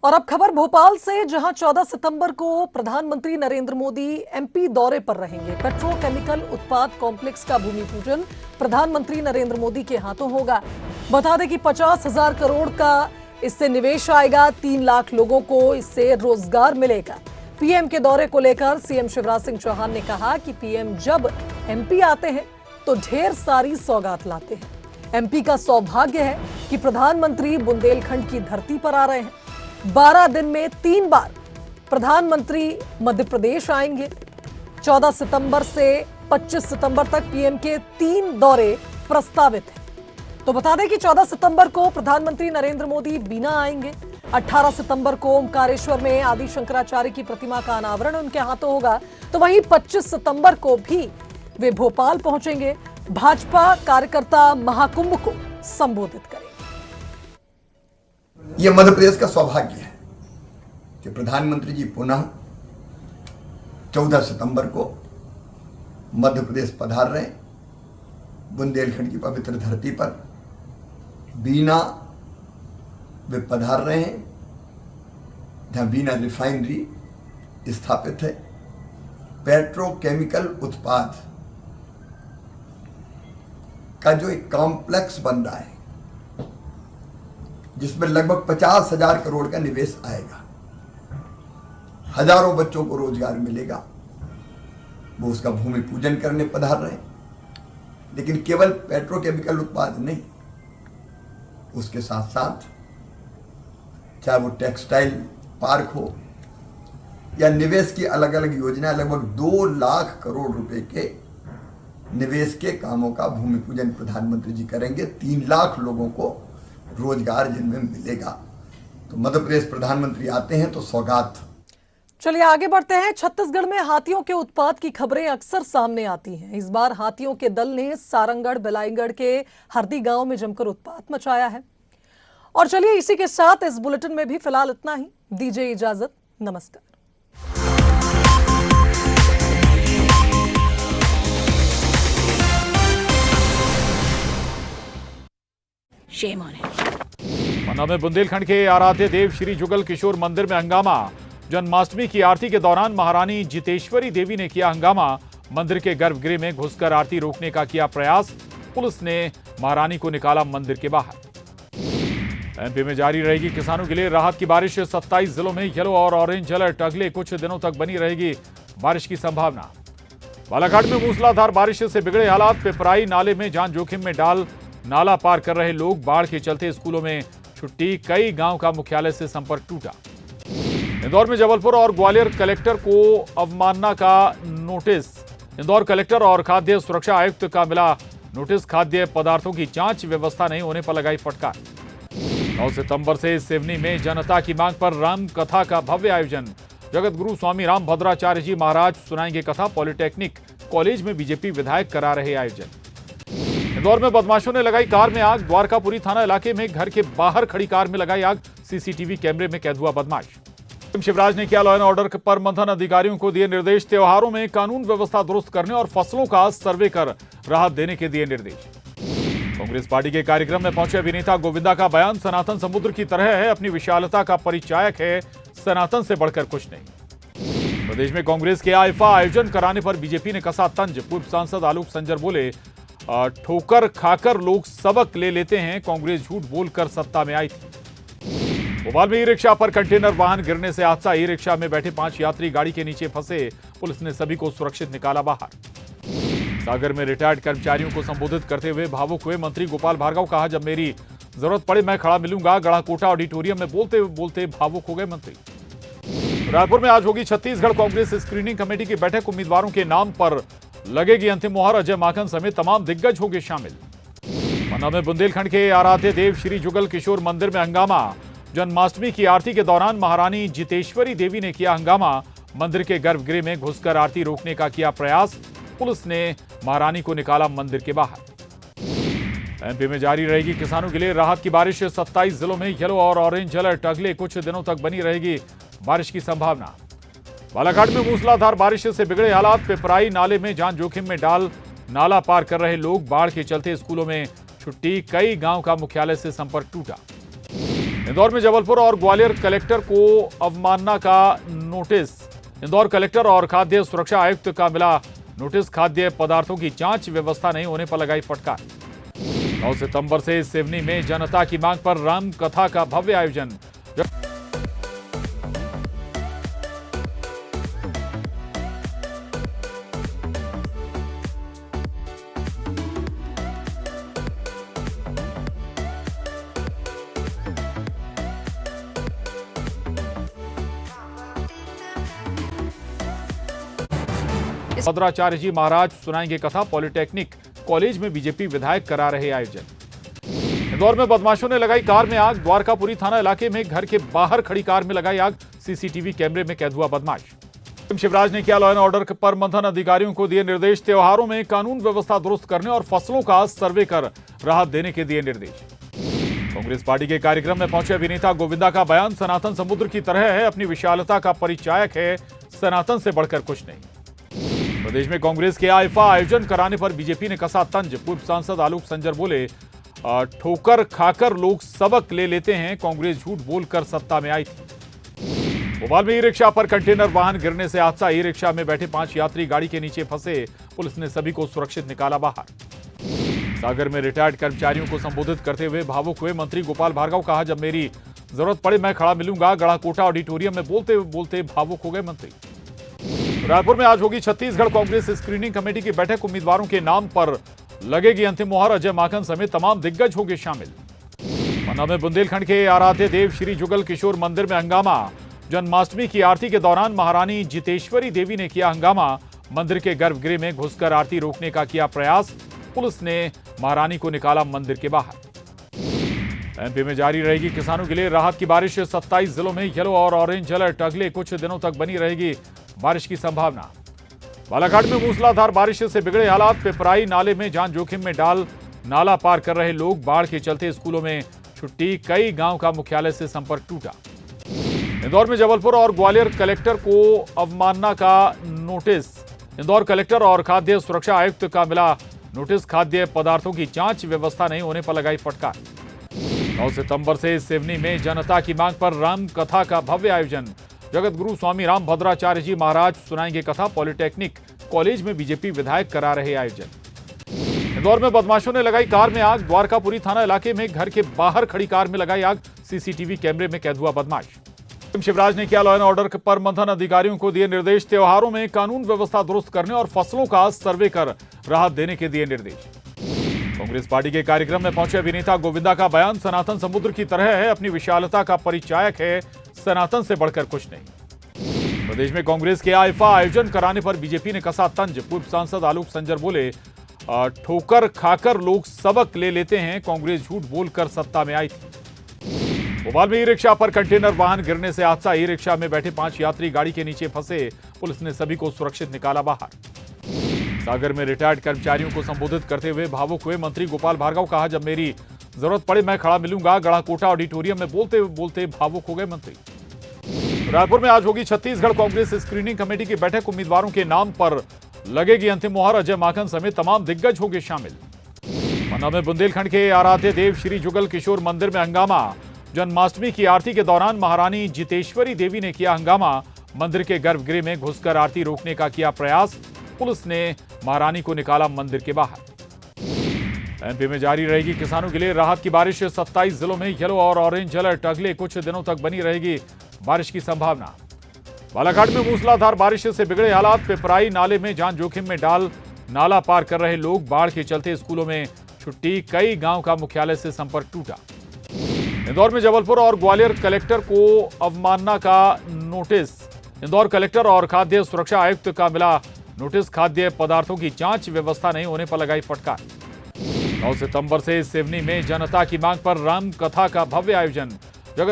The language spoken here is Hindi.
और अब खबर भोपाल से, जहां 14 सितंबर को प्रधानमंत्री नरेंद्र मोदी एमपी दौरे पर रहेंगे। पेट्रोकेमिकल उत्पाद कॉम्प्लेक्स का भूमि पूजन प्रधानमंत्री नरेंद्र मोदी के हाथों होगा। बता दें कि 50,000 करोड़ का इससे निवेश आएगा। 3 लाख लोगों को इससे रोजगार मिलेगा। पीएम के दौरे को लेकर सीएम शिवराज सिंह चौहान ने कहा कि पीएम जब एमपी आते हैं तो ढेर सारी सौगात लाते हैं। एमपी का सौभाग्य है कि प्रधानमंत्री बुंदेलखंड की धरती पर आ रहे हैं। 12 दिन में 3 बार प्रधानमंत्री मध्य प्रदेश आएंगे। 14 सितंबर से 25 सितंबर तक पीएम के 3 दौरे प्रस्तावित हैं। तो बता दें कि 14 सितंबर को प्रधानमंत्री नरेंद्र मोदी बीना आएंगे। 18 सितंबर को ओमकारेश्वर में आदि शंकराचार्य की प्रतिमा का अनावरण उनके हाथों होगा। तो वहीं 25 सितंबर को भी वे भोपाल पहुंचेंगे। भाजपा कार्यकर्ता महाकुंभ को संबोधित करेंगे। यह मध्य प्रदेश का सौभाग्य है कि प्रधानमंत्री जी पुनः 14 सितंबर को मध्य प्रदेश पधार रहे हैं। बुंदेलखंड की पवित्र धरती पर बीना वे पधार रहे हैं, जहां बीना रिफाइनरी स्थापित है। पेट्रोकेमिकल उत्पाद का जो एक कॉम्प्लेक्स बन रहा है, जिसमें लगभग 50,000 करोड़ का निवेश आएगा। हजारों बच्चों को रोजगार मिलेगा। वो उसका भूमि पूजन करने पधार रहे हैं। लेकिन केवल पेट्रोकेमिकल उत्पाद नहीं, उसके साथ साथ चाहे वो टेक्सटाइल पार्क हो या निवेश की अलग अलग योजनाएं, लगभग 2 लाख करोड़ रुपए के निवेश के कामों का भूमि पूजन प्रधानमंत्री जी करेंगे। 3 लाख लोगों को रोजगार जिनमें मिलेगा। तो मध्य प्रदेश प्रधानमंत्री आते हैं तो सौगात। चलिए आगे बढ़ते हैं। छत्तीसगढ़ में हाथियों के उत्पात की खबरें अक्सर सामने आती हैं। इस बार हाथियों के दल ने सारंगढ़ बिलाईगढ़ के हरदी गांव में जमकर उत्पात मचाया है। और चलिए इसी के साथ इस बुलेटिन में भी फिलहाल इतना ही। दीजिए इजाजत, नमस्कार। पन्ना में बुंदेलखंड के आराध्य देव श्री जुगल किशोर मंदिर में हंगामा। जन्माष्टमी की आरती के दौरान महारानी जितेश्वरी देवी ने किया हंगामा। मंदिर के गर्भगृह में घुसकर आरती रोकने का किया प्रयास। पुलिस ने महारानी को निकाला मंदिर के बाहर। एमपी में जारी रहेगी किसानों के लिए राहत की बारिश। 27 जिलों में येलो और ऑरेंज अलर्ट। अगले कुछ दिनों तक बनी रहेगी बारिश की संभावना। बालाघाट में मूसलाधार बारिश से बिगड़े हालात। पिपराई नाले में जान जोखिम में डाल नाला पार कर रहे लोग। बाढ़ के चलते स्कूलों में छुट्टी। कई गांव का मुख्यालय से संपर्क टूटा। इंदौर में जबलपुर और ग्वालियर कलेक्टर को अवमानना का नोटिस। इंदौर कलेक्टर और खाद्य सुरक्षा आयुक्त का मिला नोटिस। खाद्य पदार्थों की जांच व्यवस्था नहीं होने पर लगाई फटकार। 9 सितंबर से सिवनी में जनता की मांग पर राम कथा का भव्य आयोजन। जगत गुरु स्वामी रामभद्राचार्य जी महाराज सुनाएंगे कथा। पॉलिटेक्निक कॉलेज में बीजेपी विधायक करा रहे आयोजन। इंदौर में बदमाशों ने लगाई कार में आग। द्वारकापुरी थाना इलाके में घर के बाहर खड़ी कार में लगाई आग। सीसीटीवी कैमरे में कैद हुआ बदमाश। शिवराज ने किया लॉ एंड ऑर्डर पर मंथन। अधिकारियों को दिए निर्देश। त्योहारों में कानून व्यवस्था दुरुस्त करने और फसलों का सर्वे कर राहत देने के दिए निर्देश। कांग्रेस पार्टी के कार्यक्रम में पहुंचे अभिनेता गोविंदा का बयान। सनातन समुद्र की तरह है, अपनी विशालता का परिचायक है, सनातन से बढ़कर कुछ नहीं। प्रदेश में कांग्रेस के आइफा आयोजन कराने पर बीजेपी ने कसा तंज। पूर्व सांसद आलोक संजर बोले, ठोकर खाकर लोग सबक ले लेते हैं, कांग्रेस झूठ बोलकर सत्ता में आई थी। भोपाल में ई रिक्शा पर कंटेनर वाहन गिरने से हादसा। ई रिक्शा में बैठे 5 यात्री गाड़ी के नीचे फंसे। पुलिस ने सभी को सुरक्षित निकाला बाहर। सागर में रिटायर्ड कर्मचारियों को संबोधित करते हुए भावुक हुए मंत्री गोपाल भार्गव। कहा, जब मेरी जरूरत पड़े मैं खड़ा मिलूंगा। गढ़ाकोटा ऑडिटोरियम में बोलते बोलते भावुक हो गए मंत्री। रायपुर में आज होगी छत्तीसगढ़ कांग्रेस स्क्रीनिंग कमेटी की बैठक। उम्मीदवारों के नाम पर लगेगी अंतिम मुहर। अजय माकन समेत तमाम दिग्गज होंगे शामिल। पन्ना में बुंदेलखंड के आराध्य देव श्री जुगल किशोर मंदिर में हंगामा। जन्माष्टमी की आरती के दौरान महारानी जितेश्वरी देवी ने किया हंगामा। मंदिर के गर्भगृह में घुसकर आरती रोकने का किया प्रयास। पुलिस ने महारानी को निकाला मंदिर के बाहर। एमपी में जारी रहेगी किसानों के लिए राहत की बारिश। 27 जिलों में येलो और ऑरेंज अलर्ट। अगले कुछ दिनों तक बनी रहेगी बारिश की संभावना। बालाघाट में मूसलाधार बारिश से बिगड़े हालात। पिपराई नाले में जान जोखिम में डाल नाला पार कर रहे लोग। बाढ़ के चलते स्कूलों में छुट्टी। कई गांव का मुख्यालय से संपर्क टूटा। इंदौर में जबलपुर और ग्वालियर कलेक्टर को अवमानना का नोटिस। इंदौर कलेक्टर और खाद्य सुरक्षा आयुक्त का मिला नोटिस। खाद्य पदार्थों की जांच व्यवस्था नहीं होने पर लगाई फटकार। 9 सितंबर से सिवनी में जनता की मांग पर राम कथा का भव्य आयोजन। भद्राचार्य जी महाराज सुनाएंगे कथा। पॉलिटेक्निक कॉलेज में बीजेपी विधायक करा रहे आयोजन। इंदौर में बदमाशों ने लगाई कार में आग। द्वारकापुरी थाना इलाके में घर के बाहर खड़ी कार में लगाई आग। सीसीटीवी कैमरे में कैद हुआ बदमाश। शिवराज ने किया लॉ एंड ऑर्डर पर मंथन। अधिकारियों को दिए निर्देश। त्योहारों में कानून व्यवस्था दुरुस्त करने और फसलों का सर्वे कर राहत देने के दिए निर्देश। कांग्रेस पार्टी के कार्यक्रम में पहुंचे अभिनेता गोविंदा का बयान। सनातन समुद्र की तरह है, अपनी विशालता का परिचायक है, सनातन से बढ़कर कुछ नहीं। प्रदेश में कांग्रेस के आईफा आयोजन कराने पर बीजेपी ने कसा तंज। पूर्व सांसद आलोक संजर बोले, ठोकर खाकर लोग सबक ले लेते हैं, कांग्रेस झूठ बोलकर सत्ता में आई थी। भोपाल में ई रिक्शा पर कंटेनर वाहन गिरने से हादसा। ई रिक्शा में बैठे 5 यात्री गाड़ी के नीचे फंसे। पुलिस ने सभी को सुरक्षित निकाला बाहर। सागर में रिटायर्ड कर्मचारियों को संबोधित करते हुए भावुक हुए मंत्री गोपाल भार्गव। कहा, जब मेरी जरूरत पड़े मैं खड़ा मिलूंगा। गढ़ाकोटा ऑडिटोरियम में बोलते बोलते भावुक हो गए मंत्री। रायपुर में आज होगी छत्तीसगढ़ कांग्रेस स्क्रीनिंग कमेटी की बैठक। उम्मीदवारों के नाम पर लगेगी अंतिम मुहर। अजय माकन समेत तमाम दिग्गज होंगे शामिल। पन्ना में बुंदेलखंड के आराध्य देव श्री जुगल किशोर मंदिर में हंगामा। जन्माष्टमी की आरती के दौरान महारानी जितेश्वरी देवी ने किया हंगामा। मंदिर के गर्भगृह में घुसकर आरती रोकने का किया प्रयास। पुलिस ने महारानी को निकाला मंदिर के बाहर। एमपी में जारी रहेगी किसानों के लिए राहत की बारिश। 27 जिलों में येलो और ऑरेंज अलर्ट। अगले कुछ दिनों तक बनी रहेगी बारिश की संभावना। बालाघाट में मूसलाधार बारिश से बिगड़े हालात। पिपराई नाले में जान जोखिम में डाल नाला पार कर रहे लोग। बाढ़ के चलते स्कूलों में छुट्टी। कई गांव का मुख्यालय से संपर्क टूटा। इंदौर में जबलपुर और ग्वालियर कलेक्टर को अवमानना का नोटिस। इंदौर कलेक्टर और खाद्य सुरक्षा आयुक्त का मिला नोटिस। खाद्य पदार्थों की जांच व्यवस्था नहीं होने पर लगाई फटकार। 9 सितंबर से सिवनी में जनता की मांग पर राम कथा का भव्य आयोजन। जगत गुरु स्वामी राम भद्राचार्य जी महाराज सुनाएंगे कथा। पॉलिटेक्निक कॉलेज में बीजेपी विधायक करा रहे आयोजन। इंदौर में बदमाशों ने लगाई कार में आग। द्वारकापुरी थाना इलाके में घर के बाहर खड़ी कार में लगाई आग। सीसीटीवी कैमरे में कैद हुआ बदमाश। शिवराज ने किया लॉ एंड ऑर्डर पर मंथन। अधिकारियों को दिए निर्देश। त्योहारों में कानून व्यवस्था दुरुस्त करने और फसलों का सर्वे कर राहत देने के दिए निर्देश। कांग्रेस पार्टी के कार्यक्रम में पहुंचे अभिनेता गोविंदा का बयान। सनातन समुद्र की तरह है, अपनी विशालता का परिचायक है, सनातन से बढ़कर कुछ नहीं। प्रदेश में कांग्रेस के आईफा आयोजन कराने पर बीजेपी ने कसा तंज। पूर्व सांसद आलोक संजर बोले, ठोकर खाकर लोग सबक ले लेते हैं, कांग्रेस झूठ बोलकर सत्ता में आई थी। भोपाल में ई रिक्शा पर कंटेनर वाहन गिरने से हादसा। ई रिक्शा में बैठे 5 यात्री गाड़ी के नीचे फंसे। पुलिस ने सभी को सुरक्षित निकाला बाहर। सागर में रिटायर्ड कर्मचारियों को संबोधित करते हुए भावुक हुए मंत्री गोपाल भार्गव। कहा, जब मेरी जरूरत पड़े मैं खड़ा मिलूंगा। गढ़ाकोटा ऑडिटोरियम में बोलते बोलते भावुक हो गए मंत्री। रायपुर में आज होगी छत्तीसगढ़ कांग्रेस स्क्रीनिंग कमेटी की बैठक। उम्मीदवारों के नाम पर लगेगी अंतिम मुहर। अजय माकन समेत तमाम दिग्गज होंगे शामिल। पन्ना में बुंदेलखंड के आराध्य देव श्री जुगल किशोर मंदिर में हंगामा। जन्माष्टमी की आरती के दौरान महारानी जितेश्वरी देवी ने किया हंगामा। मंदिर के गर्भगृह में घुसकर आरती रोकने का किया प्रयास। पुलिस ने महारानी को निकाला मंदिर के बाहर। एमपी में जारी रहेगी किसानों के लिए राहत की बारिश। 27 जिलों में येलो और ऑरेंज अलर्ट। अगले कुछ दिनों तक बनी रहेगी बारिश की संभावना। बालाघाट में मूसलाधार बारिश से बिगड़े हालात। पिपराई नाले में जान जोखिम में डाल नाला पार कर रहे लोग। बाढ़ के चलते स्कूलों में छुट्टी। कई गांव का मुख्यालय से संपर्क टूटा। इंदौर में जबलपुर और ग्वालियर कलेक्टर को अवमानना का नोटिस। इंदौर कलेक्टर और खाद्य सुरक्षा आयुक्त का मिला नोटिस। खाद्य पदार्थों की जांच व्यवस्था नहीं होने पर लगाई फटकार। 9 सितंबर से सिवनी में जनता की मांग पर राम कथा का भव्य आयोजन।